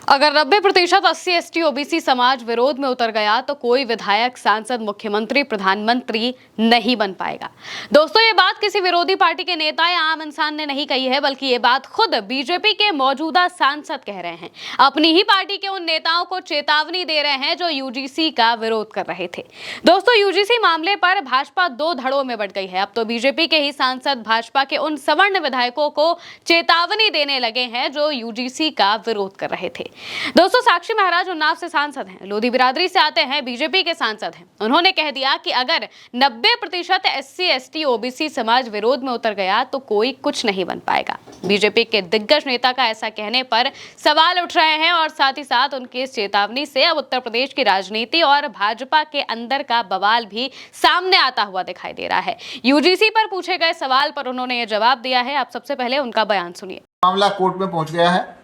अगर 90% SC/ST OBC समाज विरोध में उतर गया तो कोई विधायक, सांसद, मुख्यमंत्री, प्रधानमंत्री नहीं बन पाएगा। दोस्तों, ये बात किसी विरोधी पार्टी के नेता या आम इंसान ने नहीं कही है, बल्कि ये बात खुद बीजेपी के मौजूदा सांसद कह रहे हैं। अपनी ही पार्टी के उन नेताओं को चेतावनी दे रहे हैं जो यूजीसी का विरोध कर रहे थे। दोस्तों, यूजीसी मामले पर भाजपा दो धड़ों में बंट गई है। अब तो बीजेपी के ही सांसद भाजपा के उन सवर्ण विधायकों को चेतावनी देने लगे हैं जो यूजीसी का विरोध कर रहे थे। दोस्तों, साक्षी महाराज उन्नाव से सांसद हैं, लोधी बिरादरी से आते हैं, बीजेपी के सांसद हैं। उन्होंने कह दिया कि अगर 90% SC/ST OBC समाज विरोध में उतर गया तो कोई कुछ नहीं बन पाएगा। बीजेपी के दिग्गज नेता का ऐसा कहने पर सवाल उठ रहे हैं और साथ ही साथ उनकी इस चेतावनी से अब उत्तर प्रदेश की राजनीति और भाजपा के अंदर का बवाल भी सामने आता हुआ दिखाई दे रहा है। यूजीसी पर पूछे गए सवाल पर उन्होंने ये जवाब दिया है। आप सबसे पहले उनका बयान सुनिए। मामला कोर्ट में पहुंच गया है।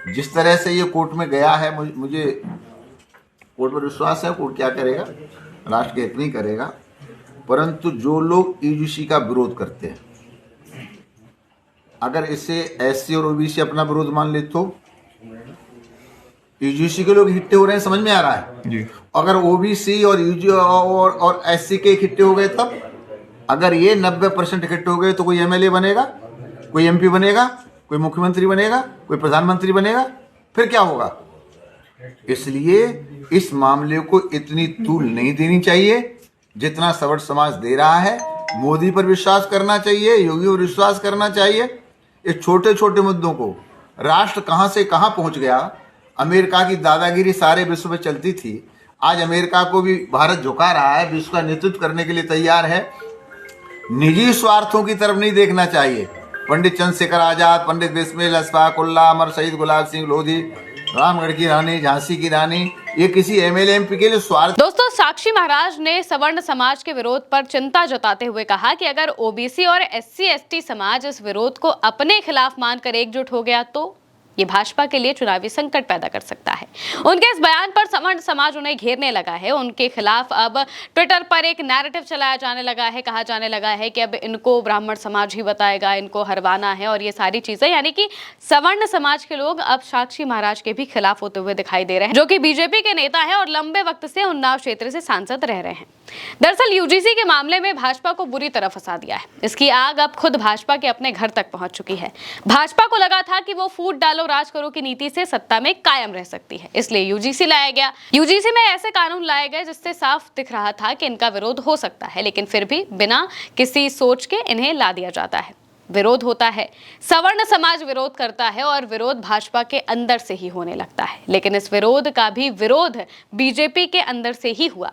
जिस तरह से ये कोर्ट में गया है, मुझे कोर्ट पर विश्वास है। कोर्ट क्या करेगा, राष्ट्र के हित में करेगा। परंतु जो लोग यूजीसी का विरोध करते हैं, अगर इसे SC और OBC अपना विरोध मान ले तो यूजीसी के लोग इकट्ठे हो रहे हैं, समझ में आ रहा है जी। अगर OBC और SC के इकट्ठे हो गए, तब अगर ये 90% इकट्ठे हो गए तो कोई MLA बनेगा, कोई MP बनेगा, कोई मुख्यमंत्री बनेगा, कोई प्रधानमंत्री बनेगा, फिर क्या होगा। इसलिए इस मामले को इतनी तूल नहीं देनी चाहिए जितना सवर्ण समाज दे रहा है। मोदी पर विश्वास करना चाहिए, योगी पर विश्वास करना चाहिए। इस छोटे छोटे मुद्दों को राष्ट्र कहां से कहां पहुंच गया। अमेरिका की दादागिरी सारे विश्व में चलती थी, आज अमेरिका को भी भारत झुका रहा है, विश्व का नेतृत्व करने के लिए तैयार है। निजी स्वार्थों की तरफ नहीं देखना चाहिए। पंडित चंद्रशेखर आजाद, पंडित बिस्मिल, अशफाक उल्लाह, अमर शहीद गुलाब सिंह लोधी, रामगढ़ की रानी, झांसी की रानी, ये किसी MLA MP के लिए स्वार्थ। दोस्तों, साक्षी महाराज ने सवर्ण समाज के विरोध पर चिंता जताते हुए कहा कि अगर OBC और SC/ST समाज इस विरोध को अपने खिलाफ मानकर एकजुट हो गया तो ये भाजपा के लिए चुनावी संकट पैदा कर सकता है। उनके इस बयान पर सवर्ण समाज उन्हें घेरने लगा है। उनके खिलाफ अब ट्विटर पर एक नैरेटिव चलाया जाने लगा है। कहा जाने लगा है कि अब इनको ब्राह्मण समाज ही बताएगा, इनको हरवाना है और ये सारी चीजें, यानी कि सवर्ण समाज के लोग अब साक्षी महाराज के भी खिलाफ होते हुए दिखाई दे रहे हैं, जो कि बीजेपी के नेता है और लंबे वक्त से उन्नाव क्षेत्र से सांसद रह रहे हैं। दरअसल यूजीसी के मामले में भाजपा को बुरी तरह फंसा दिया है। इसकी आग अब खुद भाजपा के अपने घर तक पहुंच चुकी है। भाजपा को लगा था कि वो फूट डालो राज करो की नीति से सत्ता में कायम रह सकती है, इसलिए यूजीसी लाया गया। यूजीसी में ऐसे कानून लाए गए जिससे साफ दिख रहा था कि इनका विरोध हो सकता है, लेकिन फिर भी बिना किसी सोच के इन्हें ला दिया जाता है। विरोध होता है, सवर्ण समाज विरोध करता है और विरोध भाजपा के अंदर से ही होने लगता है। लेकिन इस विरोध का भी विरोध बीजेपी के अंदर से ही हुआ।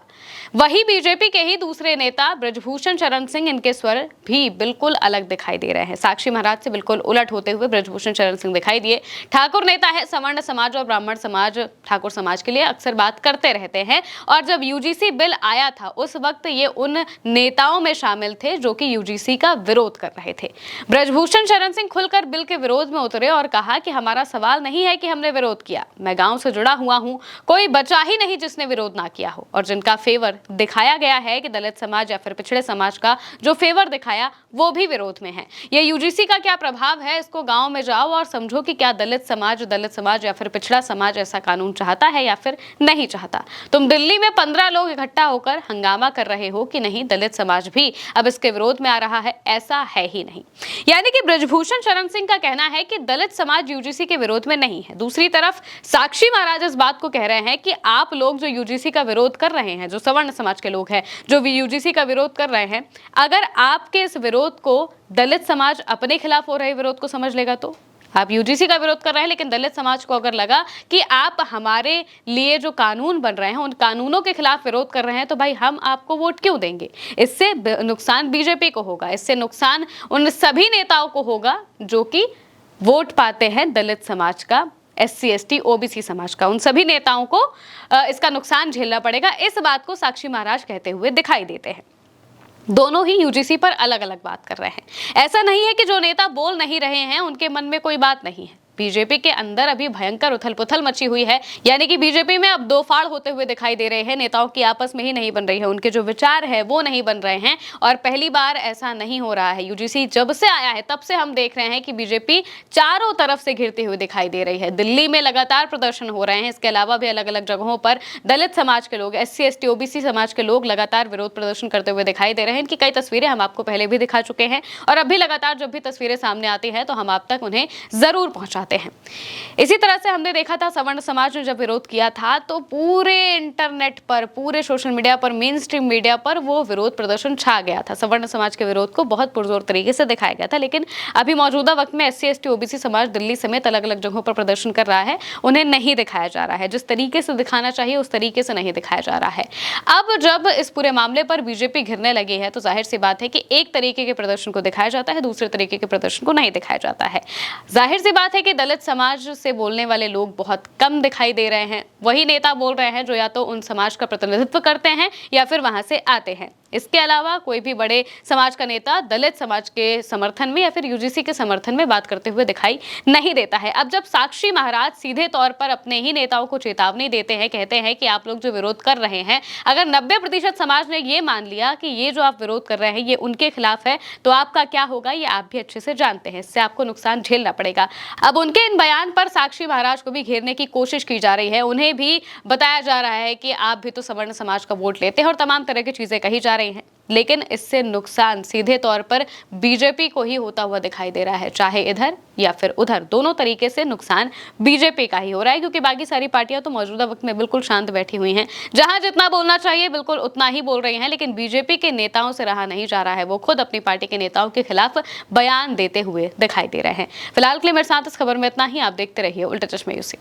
वही बीजेपी के ही दूसरे नेता ब्रजभूषण शरण सिंह, इनके स्वर भी बिल्कुल अलग दिखाई दे रहे हैं। साक्षी महाराज से बिल्कुल उलट होते हुए ब्रजभूषण शरण सिंह दिखाई दिए। ठाकुर नेता है, सवर्ण समाज और ब्राह्मण समाज ठाकुर समाज के लिए अक्सर बात करते रहते हैं और जब यूजीसी बिल आया था उस वक्त ये उन नेताओं में शामिल थे जो कि यूजीसी का विरोध कर रहे थे। ब्रजभूषण शरण सिंह खुलकर बिल के विरोध में उतरे और कहा कि हमारा सवाल नहीं है कि हमने विरोध किया, मैं गांव से जुड़ा हुआ हूं, कोई बचा ही नहीं जिसने विरोध ना किया हो। और जिनका फेवर दिखाया गया है कि दलित समाज या फिर पिछड़े समाज का जो फेवर दिखाया वो भी विरोध में है। ये यूजीसी का क्या प्रभाव है, इसको गांव में जाओ और समझो कि क्या दलित समाज या फिर पिछड़ा समाज ऐसा कानून चाहता है या फिर नहीं चाहता। तुम दिल्ली में 15 लोग इकट्ठा होकर हंगामा कर रहे हो कि नहीं दलित समाज भी अब इसके विरोध में आ रहा है, ऐसा है ही नहीं। यानी कि ब्रजभूषण शरण सिंह का कहना है कि दलित समाज यूजीसी के विरोध में नहीं है। दूसरी तरफ साक्षी महाराज इस बात को कह रहे हैं कि आप लोग जो यूजीसी का विरोध कर रहे हैं, जो सवर्ण समाज के लोग हैं जो यूजीसी का विरोध कर रहे हैं, अगर आपके इस विरोध को दलित समाज अपने खिलाफ हो रहे विरोध को समझ लेगा तो आप यूजीसी का विरोध कर रहे हैं, लेकिन दलित समाज को अगर लगा कि आप हमारे लिए जो कानून बन रहे हैं उन कानूनों के खिलाफ विरोध कर रहे हैं तो भाई हम आपको वोट क्यों देंगे। इससे नुकसान बीजेपी को होगा, इससे नुकसान उन सभी नेताओं को होगा जो कि वोट पाते हैं दलित समाज का, SC/ST OBC समाज का। उन सभी नेताओं को इसका नुकसान झेलना पड़ेगा। इस बात को साक्षी महाराज कहते हुए दिखाई देते हैं। दोनों ही यूजीसी पर अलग अलग बात कर रहे हैं। ऐसा नहीं है कि जो नेता बोल नहीं रहे हैं उनके मन में कोई बात नहीं है, बीजेपी के अंदर अभी भयंकर उथल-पुथल मची हुई है, यानी कि बीजेपी में अब दो फाड़ होते हुए दिखाई दे रहे हैं। नेताओं की आपस में ही नहीं बन रही है, उनके जो विचार है वो नहीं बन रहे हैं और पहली बार ऐसा नहीं हो रहा है। यूजीसी जब से आया है तब से हम देख रहे हैं कि बीजेपी चारों तरफ से घिरती हुई दिखाई दे रही है। दिल्ली में लगातार प्रदर्शन हो रहे हैं, इसके अलावा भी अलग-अलग जगहों पर दलित समाज के लोग, एससी, एसटी, ओबीसी समाज के लोग लगातार विरोध प्रदर्शन करते हुए दिखाई दे रहे हैं। इनकी कई तस्वीरें हम आपको पहले भी दिखा चुके हैं और अब भी लगातार जब भी तस्वीरें सामने आती हैं तो हम आप तक उन्हें जरूर पहुंचाते हैं। इसी तरह से हमने देखा था सवर्ण समाज ने जब विरोध किया था तो पूरे इंटरनेट पर, पूरे सोशल मीडिया पर, मेन स्ट्रीम मीडिया पर वो विरोध प्रदर्शन छा गया था। सवर्ण समाज के विरोध को बहुत पुरजोर तरीके से दिखाया गया था, लेकिन अभी मौजूदा वक्त में एससी, एसटी, ओबीसी समाज दिल्ली समेत अलग अलग जगहों पर प्रदर्शन कर रहा है, उन्हें नहीं दिखाया जा रहा है। जिस तरीके से दिखाना चाहिए उस तरीके से नहीं दिखाया जा रहा है। अब जब इस पूरे मामले पर बीजेपी घिरने लगी है तो जाहिर सी बात है कि एक तरीके के प्रदर्शन को दिखाया जाता है, दूसरे तरीके के प्रदर्शन को नहीं दिखाया जाता है। जाहिर सी बात है कि दलित समाज से बोलने वाले लोग बहुत कम दिखाई दे रहे हैं। वही नेता बोल रहे हैं जो या तो उन समाज का प्रतिनिधित्व करते हैं या फिर वहां से आते हैं। इसके अलावा कोई भी बड़े समाज का नेता दलित समाज के समर्थन में या फिर यूजीसी के समर्थन में बात करते हुए दिखाई नहीं देता है। अब जब साक्षी महाराज सीधे तौर पर अपने ही नेताओं को चेतावनी देते हैं, कहते हैं कि आप लोग जो विरोध कर रहे हैं, अगर 90% समाज ने ये मान लिया कि ये जो आप विरोध कर रहे हैं ये उनके खिलाफ है तो आपका क्या होगा ये आप भी अच्छे से जानते हैं। इससे आपको नुकसान झेलना पड़ेगा। अब उनके इन बयान पर साक्षी महाराज को भी घेरने की कोशिश की जा रही है। उन्हें भी बताया जा रहा है कि आप भी तो सवर्ण समाज का वोट लेते हैं और तमाम तरह की चीजें कही जा रही हैं, लेकिन इससे नुकसान सीधे तौर पर बीजेपी को ही होता हुआ दिखाई दे रहा है। चाहे इधर या फिर उधर, दोनों तरीके से नुकसान बीजेपी का ही हो रहा है, क्योंकि बाकी सारी पार्टियां तो मौजूदा वक्त में बिल्कुल शांत बैठी हुई हैं। जहां जितना बोलना चाहिए बिल्कुल उतना ही बोल रही हैं, लेकिन बीजेपी के नेताओं से रहा नहीं जा रहा है। वो खुद अपनी पार्टी के नेताओं के खिलाफ बयान देते हुए दिखाई दे रहे हैं। फिलहाल के लिए मेरे साथ इस खबर में इतना ही। आप देखते रहिए उल्टे चश्मे यूसी।